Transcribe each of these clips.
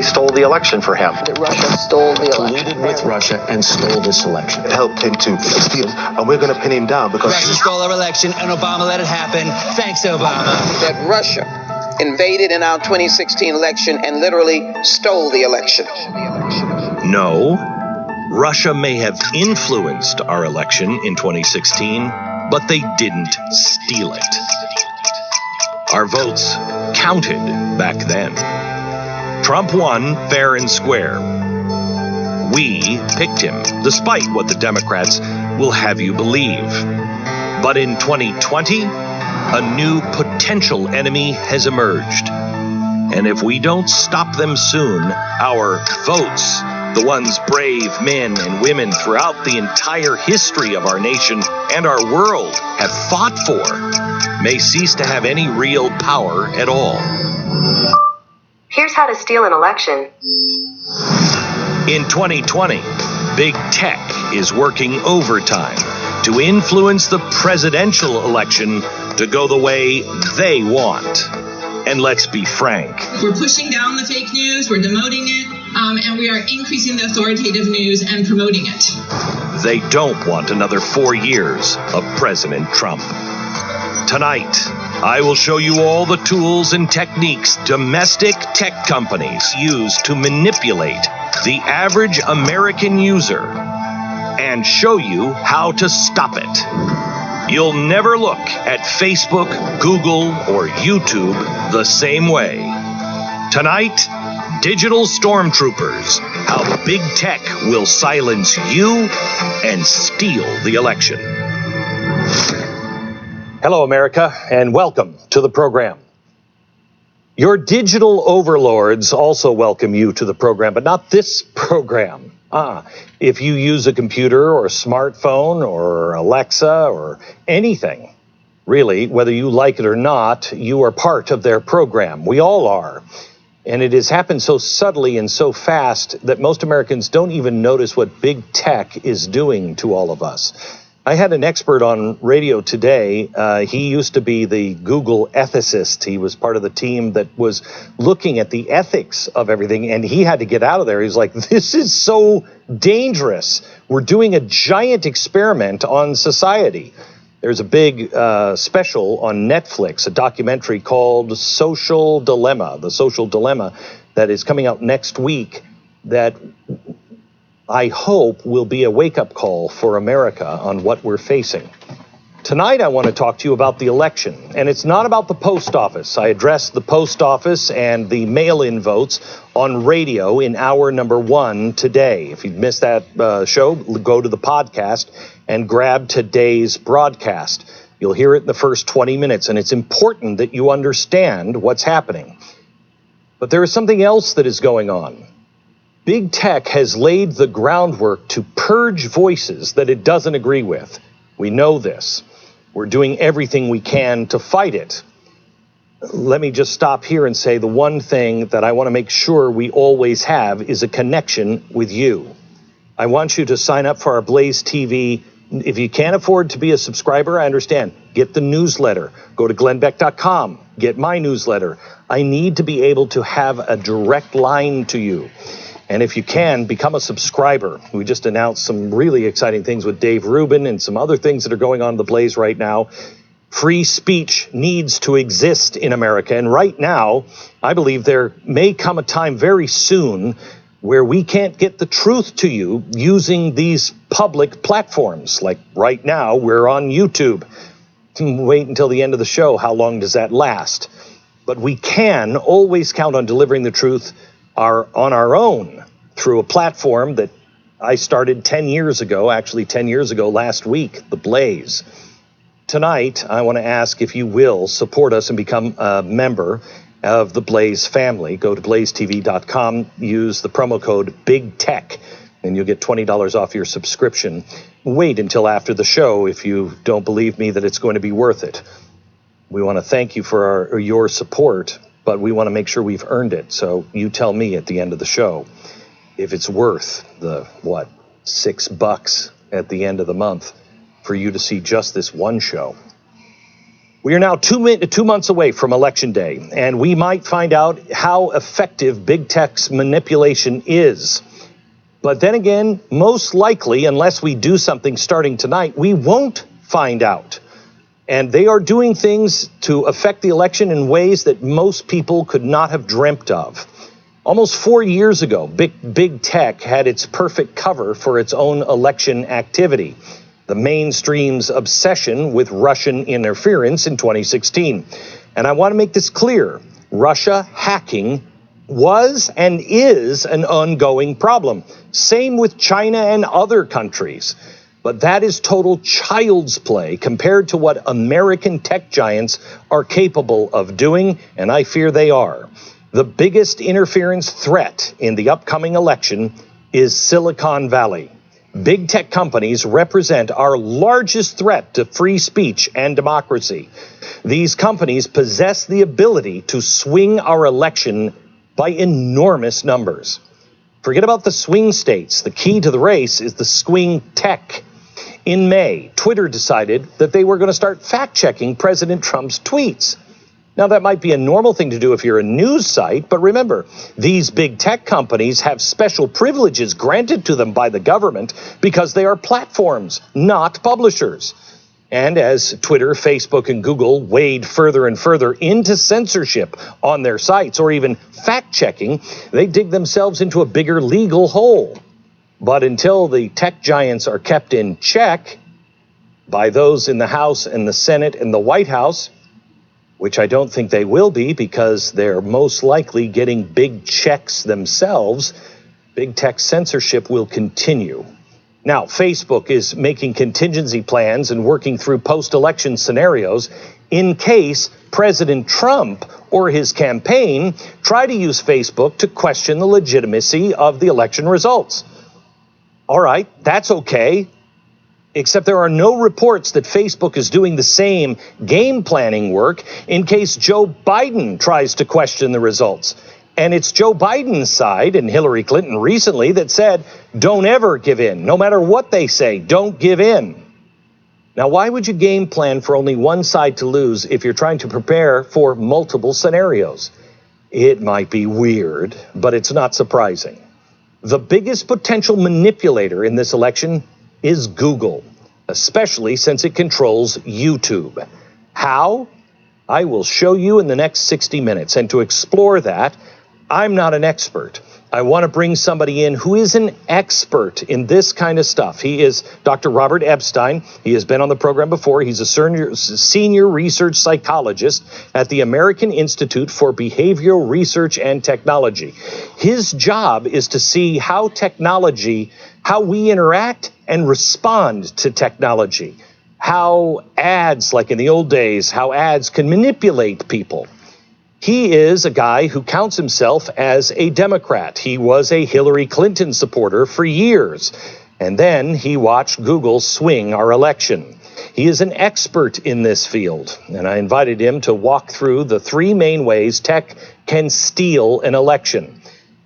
stole the election for him. That Russia stole the election. Colluded with Russia and stole this election. It helped him to steal, and we're going to pin him down because Russia stole our election, and Obama let it happen. Thanks, Obama. That Russia invaded in our 2016 election and literally stole the election. No, Russia may have influenced our election in 2016, but they didn't steal it. Our votes counted back then. Trump won fair and square. We picked him, despite what the Democrats will have you believe. But in 2020, a new potential enemy has emerged. And if we don't stop them soon, our votes, the ones brave men and women throughout the entire history of our nation and our world have fought for, may cease to have any real power at all. Here's how to steal an election. In 2020, Big Tech is working overtime to influence the presidential election to go the way they want. And let's be frank. We're pushing down the fake news, we're demoting it, and we are increasing the authoritative news and promoting it. They don't want another 4 years of President Trump. Tonight, I will show you all the tools and techniques domestic tech companies use to manipulate the average American user and show you how to stop it. You'll never look at Facebook, Google, or YouTube the same way. Tonight, digital stormtroopers, how big tech will silence you and steal the election. Hello, America, and welcome to the program. Your digital overlords also welcome you to the program, but not this program. If you use a computer or a smartphone or Alexa or anything, really, whether you like it or not, you are part of their program. We all are. And it has happened so subtly and so fast that most Americans don't even notice what big tech is doing to all of us. I had an expert on radio today. He used to be the Google ethicist. He was part of the team that was looking at the ethics of everything, and he had to get out of there. He's like, this is so dangerous. We're doing a giant experiment on society. There's a big special on Netflix, a documentary called Social Dilemma, The Social Dilemma, that is coming out next week that I hope will be a wake-up call for America on what we're facing. Tonight, I want to talk to you about the election, and it's not about the post office. I addressed the post office and the mail-in votes on radio in hour number 1 today. If you've missed that show, go to the podcast and grab today's broadcast. You'll hear it in the first 20 minutes, and it's important that you understand what's happening. But there is something else that is going on. Big tech has laid the groundwork to purge voices that it doesn't agree with. We know this. We're doing everything we can to fight it. Let me just stop here and say the one thing that I want to make sure we always have is a connection with you. I want you to sign up for our Blaze TV. If you can't afford to be a subscriber, I understand. Get the newsletter. Go to glennbeck.com. Get my newsletter. I need to be able to have a direct line to you. And if you can, become a subscriber. We just announced some really exciting things with Dave Rubin and some other things that are going on in the Blaze right now. Free speech needs to exist in America. And right now, I believe there may come a time very soon where we can't get the truth to you using these public platforms. Like right now, we're on YouTube. Wait until the end of the show. How long does that last? But we can always count on delivering the truth on our own through a platform that I started 10 years ago, actually 10 years ago last week, The Blaze. Tonight, I want to ask if you will support us and become a member of the Blaze family. Go to blazetv.com, use the promo code BIGTECH, and you'll get $20 off your subscription. Wait until after the show if you don't believe me that it's going to be worth it. We want to thank you for your support, but we want to make sure we've earned it. So you tell me at the end of the show if it's worth the, $6 at the end of the month for you to see just this one show. We are now 2 months away from Election Day, and we might find out how effective big tech's manipulation is. But then again, most likely, unless we do something starting tonight, we won't find out. And they are doing things to affect the election in ways that most people could not have dreamt of. Almost 4 years ago, big tech had its perfect cover for its own election activity: the mainstream's obsession with Russian interference in 2016. And I want to make this clear: Russia hacking was and is an ongoing problem. Same with China and other countries. But that is total child's play compared to what American tech giants are capable of doing, and I fear they are. The biggest interference threat in the upcoming election is Silicon Valley. Big tech companies represent our largest threat to free speech and democracy. These companies possess the ability to swing our election by enormous numbers. Forget about the swing states. The key to the race is the swing tech. In May, Twitter decided that they were going to start fact-checking President Trump's tweets. Now, that might be a normal thing to do if you're a news site, but remember, these big tech companies have special privileges granted to them by the government because they are platforms, not publishers. And as Twitter, Facebook, and Google wade further and further into censorship on their sites, or even fact-checking, they dig themselves into a bigger legal hole. But until the tech giants are kept in check by those in the House and the Senate and the White House, which I don't think they will be because they're most likely getting big checks themselves, big tech censorship will continue. Now, Facebook is making contingency plans and working through post-election scenarios in case President Trump or his campaign try to use Facebook to question the legitimacy of the election results. All right, that's okay, except there are no reports that Facebook is doing the same game planning work in case Joe Biden tries to question the results. And it's Joe Biden's side and Hillary Clinton recently that said, don't ever give in. No matter what they say, don't give in. Now, why would you game plan for only one side to lose if you're trying to prepare for multiple scenarios? It might be weird, but it's not surprising. The biggest potential manipulator in this election is Google, especially since it controls YouTube. How? I will show you in the next 60 minutes. And to explore that, I'm not an expert. I want to bring somebody in who is an expert in this kind of stuff. He is Dr. Robert Epstein. He has been on the program before. He's a senior research psychologist at the American Institute for Behavioral Research and Technology. His job is to see how we interact and respond to technology, how ads, like in the old days, how ads can manipulate people. He is a guy who counts himself as a Democrat. He was a Hillary Clinton supporter for years, and then he watched Google swing our election. He is an expert in this field, and I invited him to walk through the three main ways tech can steal an election.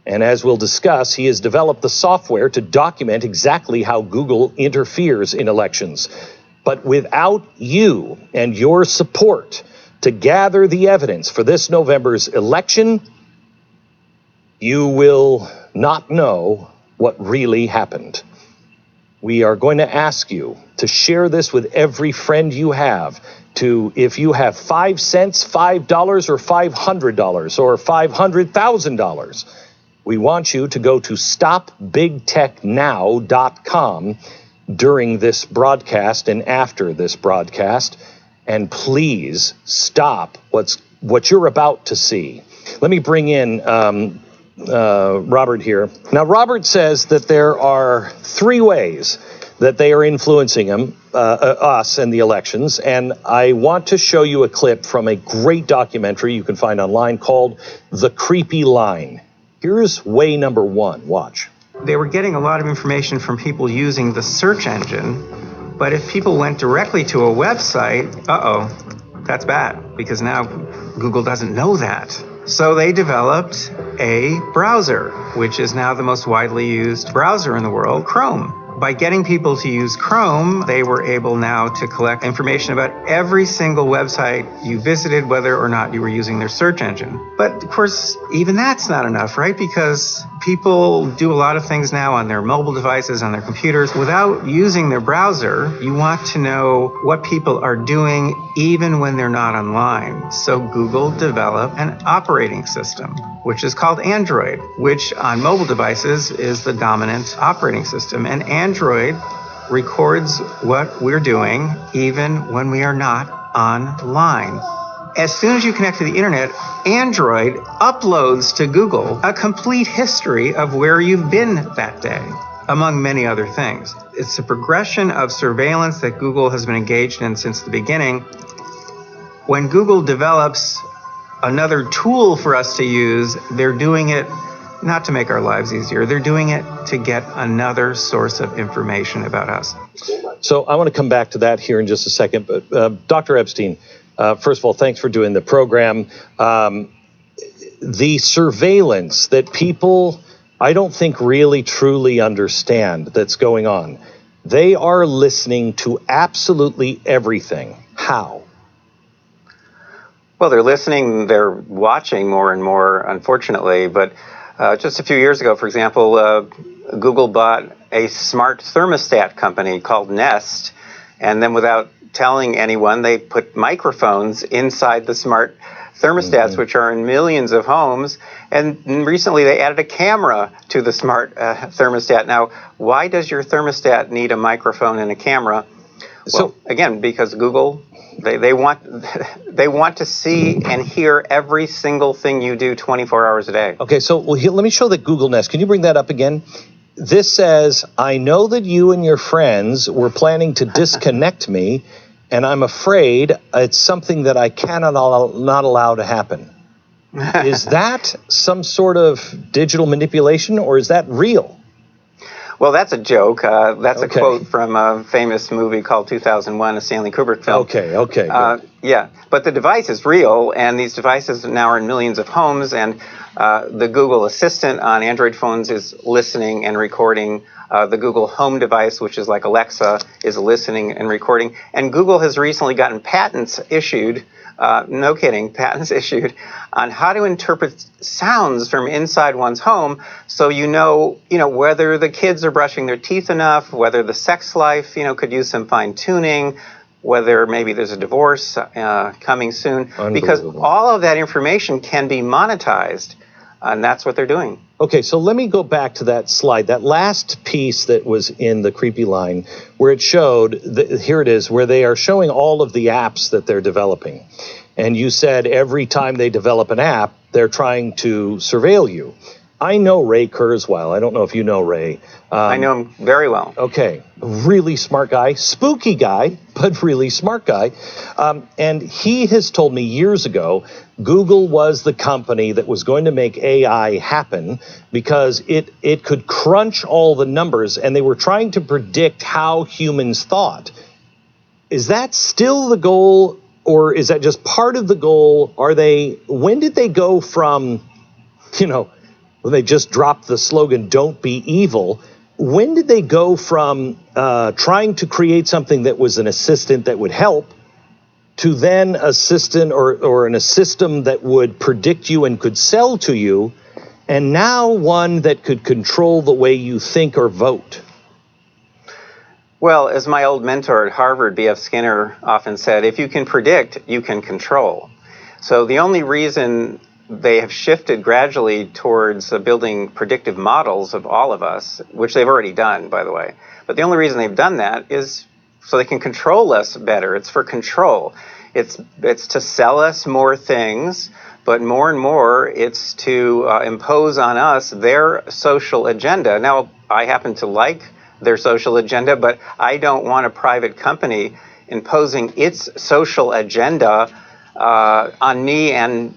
And as we'll discuss, he has developed the software to document exactly how Google interferes in elections. But without you and your support to gather the evidence for this November's election, you will not know what really happened. We are going to ask you to share this with every friend you have. If you have 5 cents, $5, or $500, or $500,000, we want you to go to stopbigtechnow.com during this broadcast and after this broadcast. And please stop what you're about to see. Let me bring in Robert here. Now, Robert says that there are 3 ways that they are influencing us and the elections. And I want to show you a clip from a great documentary you can find online called The Creepy Line. Here's way number 1. Watch. They were getting a lot of information from people using the search engine. But if people went directly to a website, that's bad, because now Google doesn't know that. So they developed a browser, which is now the most widely used browser in the world, Chrome. By getting people to use Chrome, they were able now to collect information about every single website you visited, whether or not you were using their search engine. But of course, even that's not enough, right? Because people do a lot of things now on their mobile devices, on their computers, without using their browser. You want to know what people are doing even when they're not online. So Google developed an operating system, which is called Android, which on mobile devices is the dominant operating system. And Android records what we're doing even when we are not online. As soon as you connect to the internet, Android uploads to Google a complete history of where you've been that day, among many other things. It's a progression of surveillance that Google has been engaged in since the beginning. When Google develops another tool for us to use, they're doing it not to make our lives easier. They're doing it to get another source of information about us. So I want to come back to that here in just a second. But Dr. Epstein, first of all, thanks for doing the program. The surveillance that people, I don't think really truly understand that's going on. They are listening to absolutely everything. How? Well, they're listening, they're watching more and more, unfortunately. But just a few years ago, for example, Google bought a smart thermostat company called Nest, and then without telling anyone, they put microphones inside the smart thermostats, which are in millions of homes. And recently they added a camera to the smart thermostat. Now, why does your thermostat need a microphone and a camera? Well, again, because Google, they want to see and hear every single thing you do 24 hours a day. Okay, so let me show the Google Nest. Can you bring that up again? This says, I know that you and your friends were planning to disconnect me, and I'm afraid it's something that I cannot not allow to happen. Is that some sort of digital manipulation, or is that real? Well, that's a joke. That's a quote from a famous movie called 2001, a Stanley Kubrick film. Okay. Yeah, but the device is real, and these devices now are in millions of homes, and the Google Assistant on Android phones is listening and recording. The Google Home device, which is like Alexa, is listening and recording. And Google has recently gotten patents issued, no kidding, patents issued on how to interpret sounds from inside one's home, so you know whether the kids are brushing their teeth enough, whether the sex life, could use some fine tuning, whether maybe there's a divorce coming soon, because all of that information can be monetized, and that's what they're doing. Okay, so let me go back to that slide, that last piece that was in the creepy line, where it showed, here it is, where they are showing all of the apps that they're developing. And you said every time they develop an app, they're trying to surveil you. I know Ray Kurzweil. I don't know if you know Ray. I know him very well. Okay, really smart guy, spooky guy, but really smart guy. And he has told me years ago, Google was the company that was going to make AI happen because it could crunch all the numbers, and they were trying to predict how humans thought. Is that still the goal, or is that just part of the goal? When did they go from, when they just dropped the slogan, don't be evil, when did they go from trying to create something that was an assistant that would help to then assistant or in a system that would predict you and could sell to you, and now one that could control the way you think or vote? Well, as my old mentor at Harvard, B.F. Skinner, often said, if you can predict, you can control. So the only reason they have shifted gradually towards building predictive models of all of us, which they've already done, by the way. But the only reason they've done that is so they can control us better. It's for control. It's to sell us more things, but more and more it's to impose on us their social agenda. Now, I happen to like their social agenda, but I don't want a private company imposing its social agenda on me and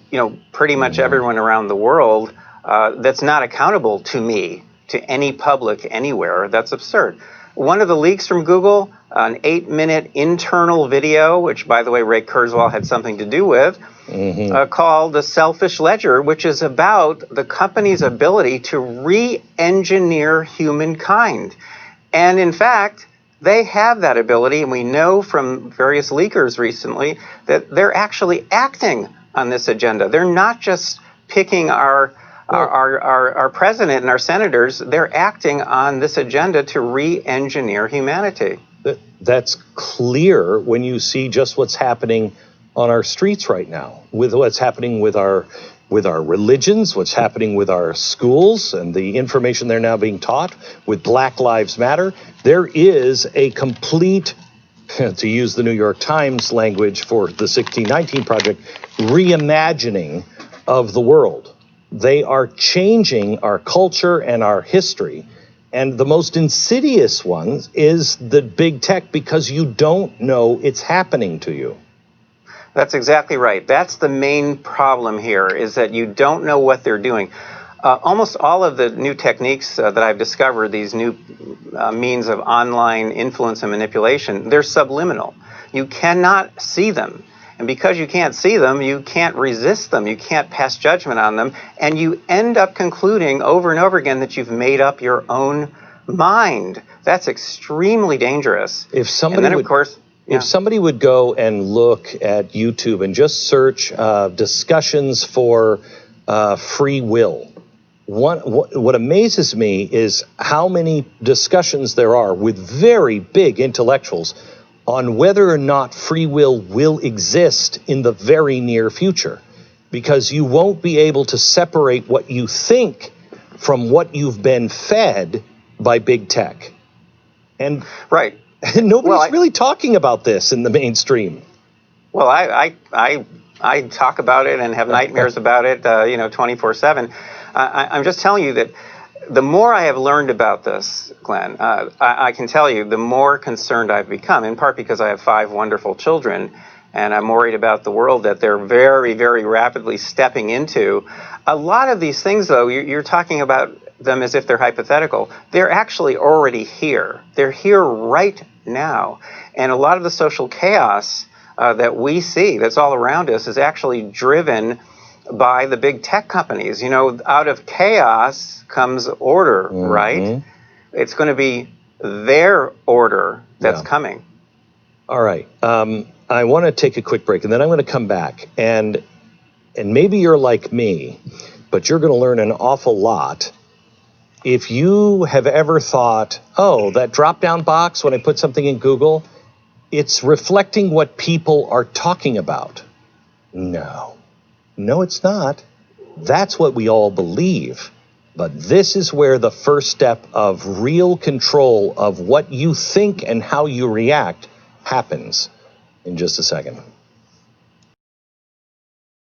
pretty much everyone around the world that's not accountable to me, to any public anywhere. That's absurd. One of the leaks from Google, an 8-minute internal video, which, by the way, Ray Kurzweil had something to do with, called The Selfish Ledger, which is about the company's ability to re-engineer humankind. And in fact, they have that ability, and we know from various leakers recently that they're actually acting on this agenda. They're not just picking our president and our senators. They're acting on this agenda to re-engineer humanity. That's clear when you see just what's happening on our streets right now, with what's happening with our religions, what's happening with our schools and the information they're now being taught, with Black Lives Matter. There is a complete, to use the New York Times language for the 1619 Project, reimagining of the world. They are changing our culture and our history. And the most insidious one is the big tech, because you don't know it's happening to you. That's exactly right. That's the main problem here, is that you don't know what they're doing. Almost all of the new techniques that I've discovered, these new means of online influence and manipulation, they're subliminal. You cannot see them. And because you can't see them, you can't resist them. You can't pass judgment on them. And you end up concluding over and over again that you've made up your own mind. That's extremely dangerous. If somebody and then, would, of course, if somebody would go and look at YouTube and just search discussions for free will, what amazes me is how many discussions there are with very big intellectuals on whether or not free will exist in the very near future, because you won't be able to separate what you think from what you've been fed by big tech. And right. And nobody's really talking about this in the mainstream. Well, I talk about it and have nightmares about it, 24/7. I'm just telling you that the more I have learned about this, Glenn, I can tell you the more concerned I've become, in part because I have 5 wonderful children, and I'm worried about the world that they're very, very rapidly stepping into. A lot of these things, though, you're talking about them as if they're hypothetical. They're actually already here. They're here right now. And a lot of the social chaos that we see, that's all around us, is actually driven by the big tech companies. Out of chaos comes order, right? It's going to be their order that's coming. All right. I want to take a quick break, and then I'm going to come back. And maybe you're like me, but you're going to learn an awful lot. If you have ever thought, oh, that drop-down box when I put something in Google, it's reflecting what people are talking about. No, it's not. That's what we all believe. But this is where the first step of real control of what you think and how you react happens. In just a second.